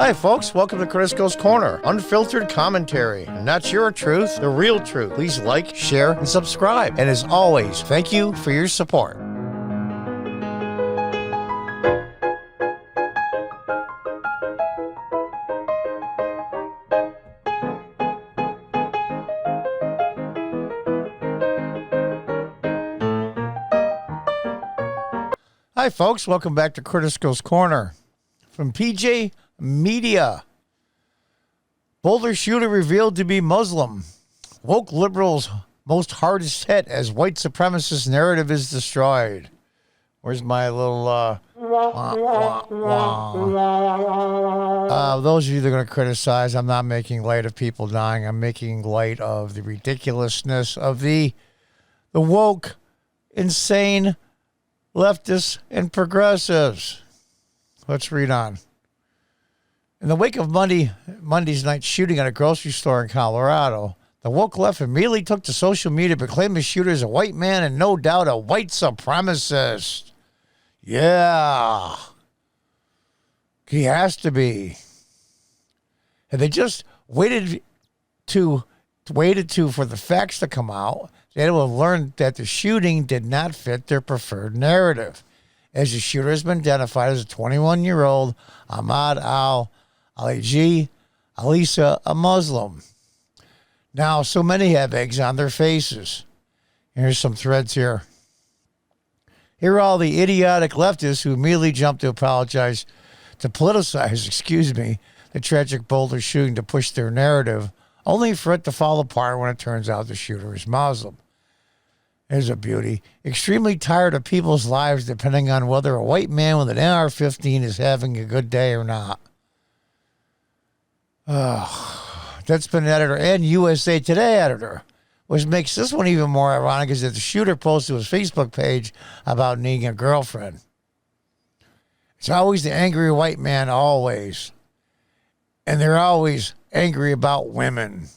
Hi, folks. Welcome to Crisco's Corner. Unfiltered commentary. And that's your truth, the real truth. Please like, share, and subscribe. And as always, thank you for your support. Hi, folks. Welcome back to Crisco's Corner. From PJ Media. Boulder shooter revealed to be Muslim. Woke liberals most hardest hit as white supremacist narrative is destroyed. Where's my little those of you that are going to criticize, I'm not making light of people dying. I'm making light of the ridiculousness of the woke, insane leftists and progressives. Let's read on. In the wake of Monday's night shooting at a grocery store in Colorado, the woke left immediately took to social media to proclaim the shooter as a white man and no doubt a white supremacist. Yeah. He has to be. And they just waited for the facts to come out. They would have learned that the shooting did not fit their preferred narrative, as the shooter has been identified as a 21-year-old Ahmad al-Aliji Alisa, a Muslim. Now, so many have eggs on their faces. Here's some threads here. Here are all the idiotic leftists who immediately jumped to politicize the tragic Boulder shooting to push their narrative, only for it to fall apart when it turns out the shooter is Muslim. There's a beauty. Extremely tired of people's lives depending on whether a white man with an AR-15 is having a good day or not. That's been editor and USA Today editor, which makes this one even more ironic is that the shooter posted to his Facebook page about needing a girlfriend. It's always the angry white man, always. And they're always angry about women.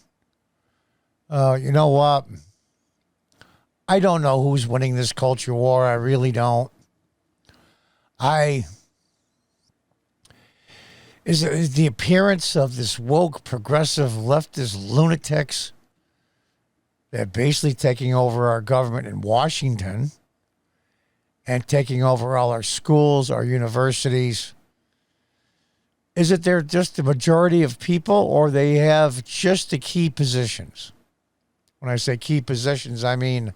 You know what? I don't know who's winning this culture war. I really don't. Is the appearance of this woke, progressive, leftist lunatics that basically taking over our government in Washington and taking over all our schools, our universities. Is it they're just the majority of people or they have just the key positions? When I say key positions, I mean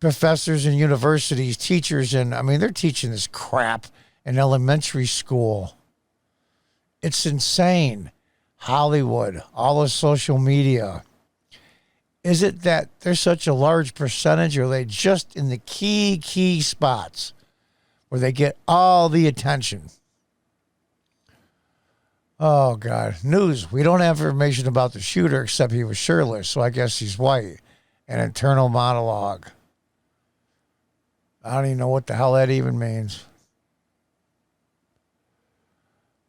professors in universities, teachers, and they're teaching this crap in elementary school. It's insane. Hollywood, all the social media. Is it that there's such a large percentage, or are they just in the key spots where they get all the attention? Oh, God. News. We don't have information about the shooter except he was shirtless, so I guess he's white. An internal monologue. I don't even know what the hell that even means.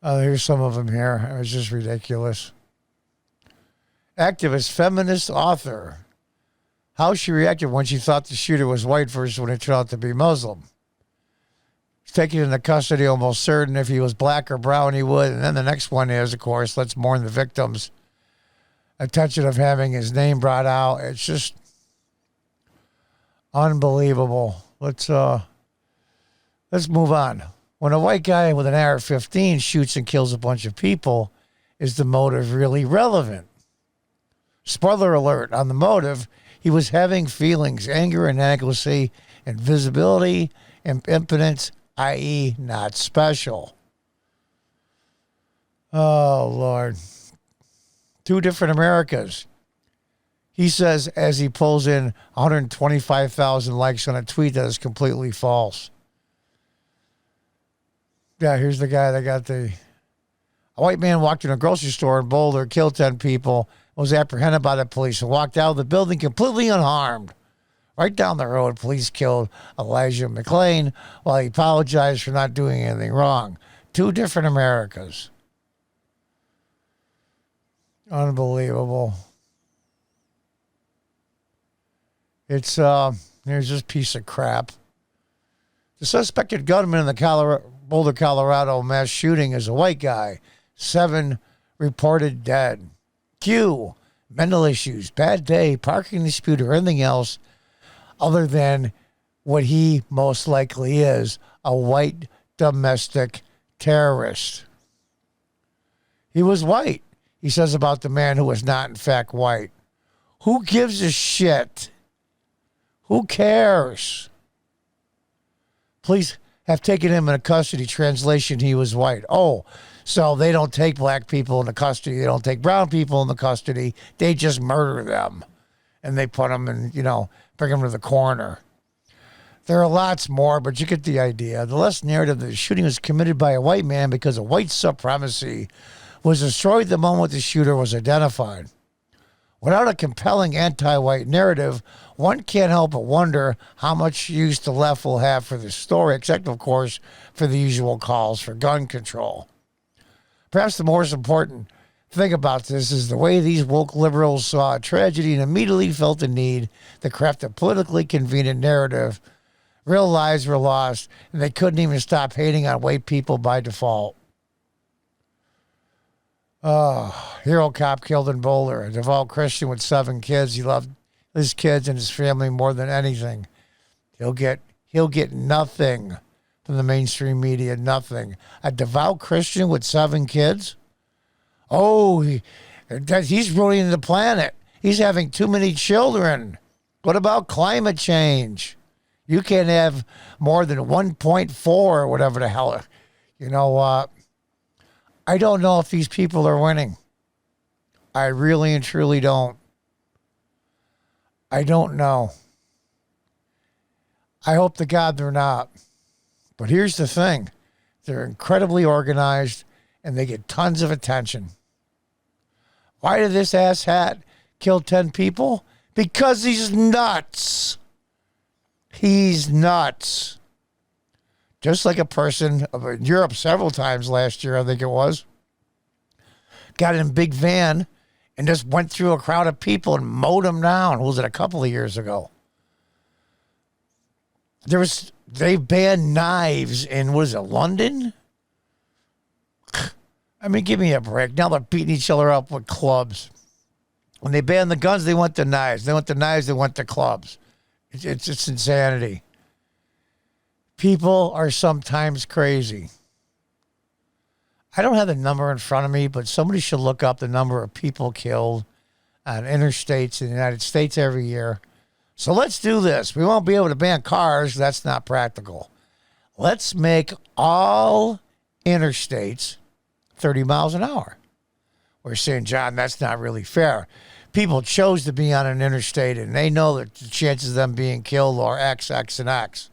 Here's some of them here. It was just ridiculous. Activist, feminist, author. How she reacted when she thought the shooter was white versus when it turned out to be Muslim. Taken into custody, almost certain if he was black or brown, he would. And then the next one is, of course, let's mourn the victims. Attention of having his name brought out. It's just unbelievable. Let's move on. When a white guy with an AR-15 shoots and kills a bunch of people, is the motive really relevant? Spoiler alert on the motive, he was having feelings, anger, inadequacy, invisibility, and impotence, i.e. not special. Oh, Lord. Two different Americas. He says as he pulls in 125,000 likes on a tweet that is completely false. Yeah, here's the guy that got a white man walked in a grocery store in Boulder, killed 10 people, was apprehended by the police, and walked out of the building completely unharmed. Right down the road, police killed Elijah McClain while he apologized for not doing anything wrong. Two different Americas. Unbelievable. Here's this piece of crap. The suspected gunman in the Boulder, Colorado mass shooting is a white guy, 7 reported dead. Q, mental issues, bad day, parking dispute, or anything else other than what he most likely is, a white domestic terrorist. He was white, he says about the man who was not in fact white. Who gives a shit? Who cares? Police have taken him into custody. Translation, he was white. Oh, so they don't take black people into custody. They don't take brown people into custody. They just murder them. And they put them in, bring them to the coroner. There are lots more, but you get the idea. The less narrative that the shooting was committed by a white man because of white supremacy was destroyed the moment the shooter was identified. Without a compelling anti-white narrative, one can't help but wonder how much use the left will have for this story, except, of course, for the usual calls for gun control. Perhaps the most important thing about this is the way these woke liberals saw a tragedy and immediately felt the need to craft a politically convenient narrative. Real lives were lost, and they couldn't even stop hating on white people by default. Oh, hero cop killed in Boulder. A devout Christian with 7 kids. He loved his kids and his family more than anything. He'll get nothing from the mainstream media, nothing. A devout Christian with 7 kids? Oh, he's ruining the planet. He's having too many children. What about climate change? You can't have more than 1.4 or whatever the hell. I don't know if these people are winning. I really and truly don't. I don't know. I hope to God they're not. But here's the thing. They're incredibly organized and they get tons of attention. Why did this asshat kill 10 people? Because he's nuts. He's nuts. Just like a person in Europe several times last year, I think it was, got in a big van and just went through a crowd of people and mowed them down. Was it a couple of years ago? They banned knives in, London? I mean, give me a break. Now they're beating each other up with clubs. When they banned the guns, they went to knives. They went to knives, they went to clubs. It's insanity. People are sometimes crazy. I don't have the number in front of me, but somebody should look up the number of people killed on interstates in the United States every year. So let's do this. We won't be able to ban cars. That's not practical. Let's make all interstates 30 miles an hour. We're saying, John, that's not really fair. People chose to be on an interstate, and they know that the chances of them being killed are X, X, and X.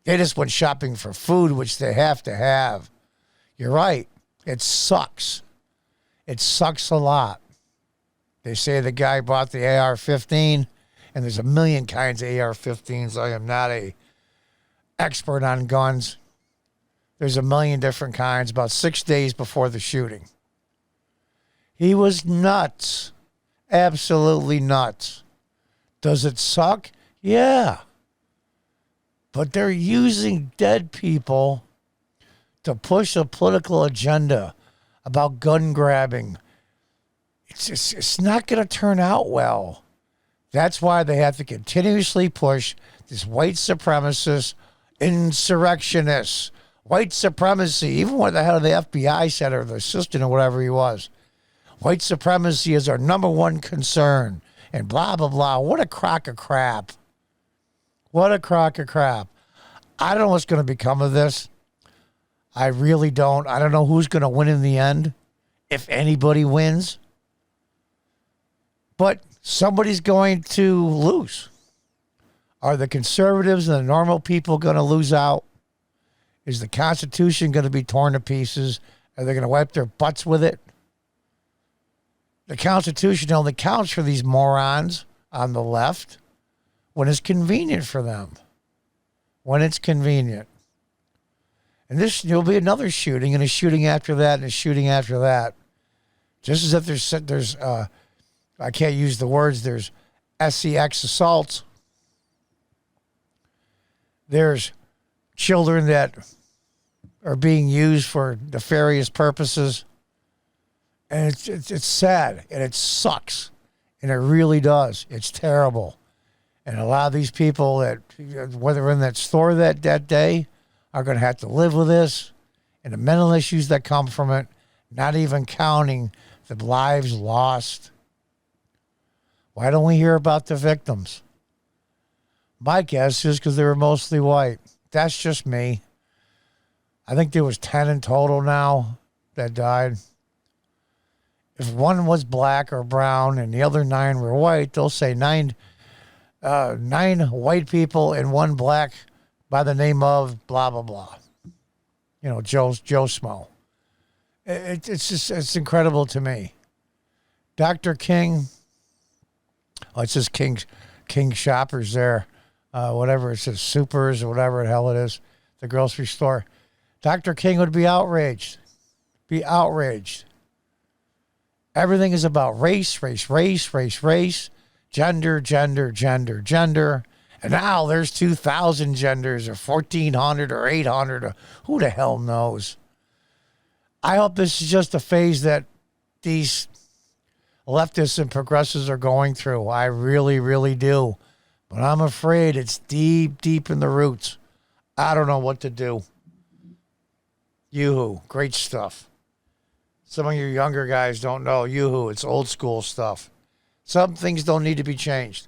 They just went shopping for food, which they have to have. You're right. It sucks. It sucks a lot. They say the guy bought the AR-15, and there's a million kinds of AR-15s. I am not an expert on guns. There's a million different kinds, about 6 days before the shooting. He was nuts. Absolutely nuts. Does it suck? Yeah. But they're using dead people to push a political agenda about gun grabbing. It's not going to turn out well. That's why they have to continuously push this white supremacist insurrectionists. White supremacy, even what the hell the FBI said or the assistant or whatever he was. White supremacy is our number one concern. And blah, blah, blah. What a crock of crap. What a crock of crap. I don't know what's going to become of this. I really don't. I don't know who's going to win in the end, if anybody wins. But somebody's going to lose. Are the conservatives and the normal people going to lose out? Is the Constitution going to be torn to pieces? Are they going to wipe their butts with it? The Constitution only counts for these morons on the left when it's convenient for them. When it's convenient. And there'll be another shooting and a shooting after that and a shooting after that. Just as if there's I can't use the words, there's sex assaults. There's children that are being used for nefarious purposes. And it's sad, and it sucks, and it really does. It's terrible. And a lot of these people that, whether in that store that day, are going to have to live with this and the mental issues that come from it, not even counting the lives lost. Why don't we hear about the victims? My guess is because they were mostly white. That's just me. I think there was 10 in total now that died. If one was black or brown and the other 9 were white, they'll say 9 white people and 1 black by the name of blah, blah, blah. You know, Joe Smo. It's incredible to me. Dr. King, it says King Shoppers there, whatever it says, Supers or whatever the hell it is, the grocery store. Dr. King would be outraged. Everything is about race, gender. And now there's 2,000 genders or 1,400 or 800 or who the hell knows. I hope this is just a phase that these leftists and progressives are going through. I really, really do. But I'm afraid it's deep in the roots. I don't know what to do. Yoo-hoo, great stuff. Some of you younger guys don't know Yoo-hoo. It's old school stuff. Some things don't need to be changed.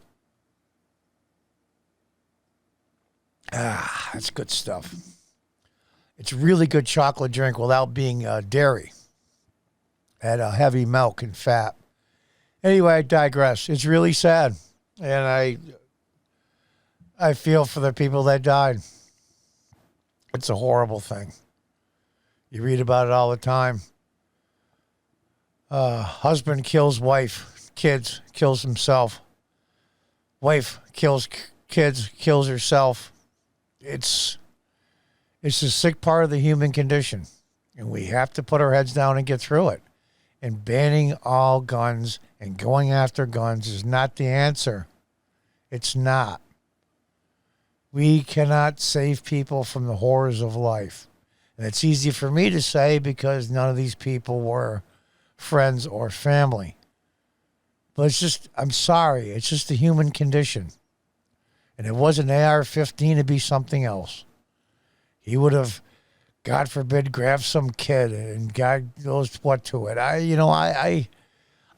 That's good stuff. It's really good chocolate drink without being dairy. Had heavy milk and fat. Anyway, I digress. It's really sad. And I feel for the people that died. It's a horrible thing. You read about it all the time. Husband kills wife, kids, kills himself. Wife kills kids, kills herself. It's a sick part of the human condition. And we have to put our heads down and get through it. And banning all guns and going after guns is not the answer. It's not. We cannot save people from the horrors of life. And it's easy for me to say because none of these people were friends or family. But it's just, I'm sorry, it's just the human condition. And it wasn't AR-15 to be something else. He would have, God forbid, grabbed some kid and God knows what to it. I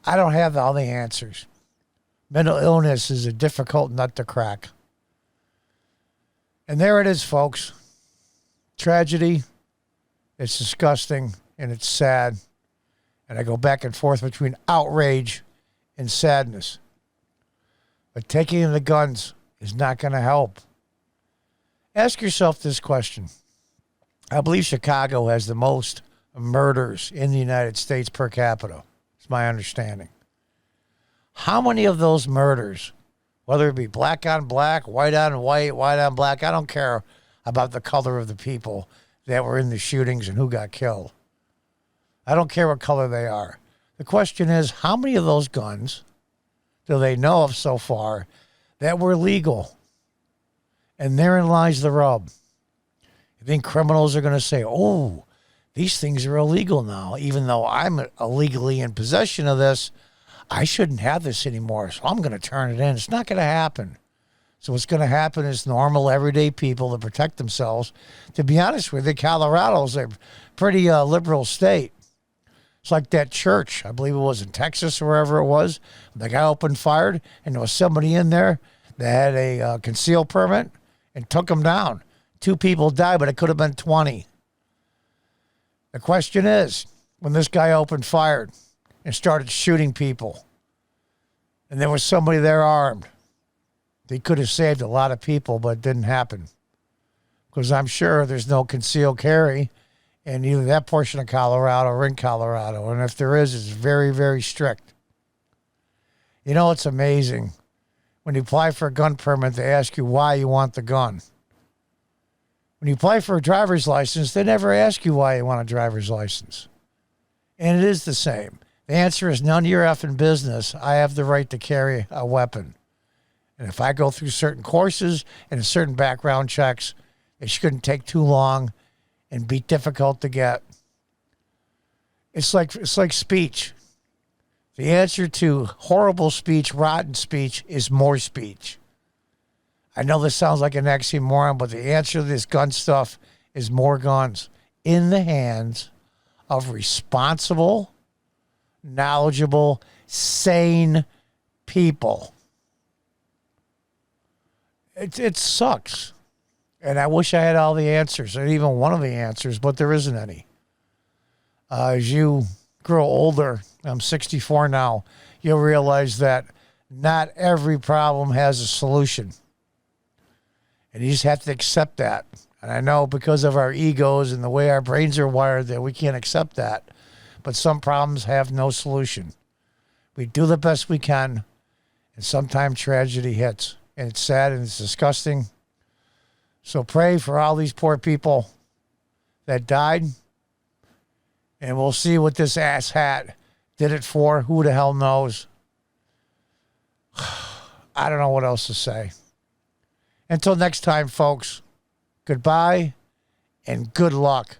don't have all the answers. Mental illness is a difficult nut to crack. And there it is, folks. Tragedy. It's disgusting and it's sad. And I go back and forth between outrage and sadness. But taking the guns is not going to help. Ask yourself this question. I believe Chicago has the most murders in the United States per capita. It's my understanding. How many of those murders, whether it be black on black, white on white, white on black, I don't care about the color of the people that were in the shootings and who got killed. I don't care what color they are. The question is, how many of those guns do they know of so far that were legal? And therein lies the rub. You think criminals are going to say, oh, these things are illegal now, even though I'm illegally in possession of this, I shouldn't have this anymore, so I'm going to turn it in. It's not going to happen. So what's going to happen is normal, everyday people that protect themselves. To be honest with you, Colorado's a pretty liberal state. It's like that church, I believe it was in Texas or wherever it was. The guy opened fire, and there was somebody in there that had a concealed permit and took him down. 2 people died, but it could have been 20. The question is, when this guy opened fire and started shooting people, and there was somebody there armed, they could have saved a lot of people, but it didn't happen. Because I'm sure there's no concealed carry in either that portion of Colorado or in Colorado. And if there is, it's very, very strict. You know, it's amazing. When you apply for a gun permit, they ask you why you want the gun. When you apply for a driver's license, they never ask you why you want a driver's license. And it is the same. The answer is none of your effing business. I have the right to carry a weapon. And if I go through certain courses and certain background checks, it shouldn't take too long and be difficult to get. It's like speech. The answer to horrible speech, rotten speech, is more speech. I know this sounds like an oxymoron, but the answer to this gun stuff is more guns in the hands of responsible, knowledgeable, sane people. It sucks. And I wish I had all the answers, and even one of the answers, but there isn't any. As you grow older, I'm 64 now, you'll realize that not every problem has a solution. And you just have to accept that. And I know because of our egos and the way our brains are wired that we can't accept that. But some problems have no solution. We do the best we can, and sometimes tragedy hits. And it's sad and it's disgusting. So pray for all these poor people that died. And we'll see what this ass hat did it for. Who the hell knows? I don't know what else to say. Until next time, folks, goodbye and good luck.